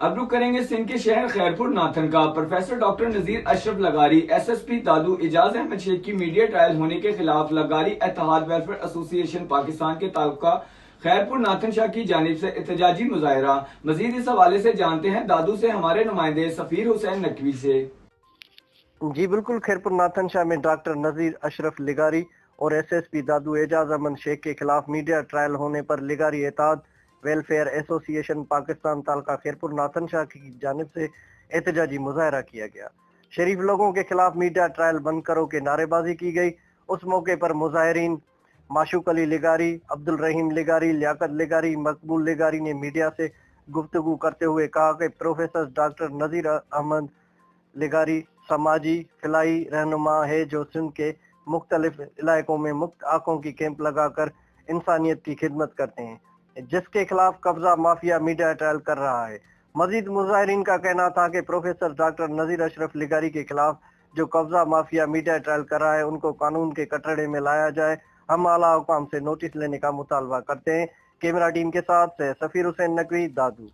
اب رخ کریں گے سندھ کے شہر خیرپور ناتھن کا۔ پروفیسر ڈاکٹر نذیر اشرف لغاری، ایس ایس پی دادو اعجاز احمد شیخ کی میڈیا ٹرائل ہونے کے خلاف لغاری اتحاد ویلفیئر ایسوسی ایشن پاکستان کے تعلقہ خیرپور ناتھن شاہ کی جانب سے احتجاجی مظاہرہ۔ مزید اس حوالے سے جانتے ہیں دادو سے ہمارے نمائندے سفیر حسین نقوی سے۔ جی بالکل، خیرپور ناتھن شاہ میں ڈاکٹر نذیر اشرف لغاری اور ایس ایس پی دادو اعجاز احمد شیخ کے خلاف میڈیا ٹرائل ہونے پر لغاری اتحاد ویلفیئر ایسوسی ایشن پاکستان تعلقہ خیرپور ناتھن شاہ کی جانب سے احتجاجی مظاہرہ کیا گیا۔ شریف لوگوں کے خلاف میڈیا ٹرائل بند کرو کے نعرے بازی کی گئی۔ اس موقع پر مظاہرین معشوق علی لغاری، عبدالرحیم لغاری، لیاقت لغاری، مقبول لغاری نے میڈیا سے گفتگو کرتے ہوئے کہا کہ پروفیسر ڈاکٹر نذیر احمد لغاری سماجی فلاحی رہنما ہے جو سندھ کے مختلف علاقوں میں مفت آنکھوں کی کیمپ لگا کر انسانیت کی خدمت کرتے ہیں، جس کے خلاف قبضہ مافیا میڈیا ٹرائل کر رہا ہے۔ مزید مظاہرین کا کہنا تھا کہ پروفیسر ڈاکٹر نذیر اشرف لغاری کے خلاف جو قبضہ مافیا میڈیا ٹرائل کر رہا ہے ان کو قانون کے کٹڑے میں لایا جائے۔ ہم اعلیٰ حکام سے نوٹس لینے کا مطالبہ کرتے ہیں۔ کیمرہ ٹیم کے ساتھ سے سفیر حسین نقوی، دادو۔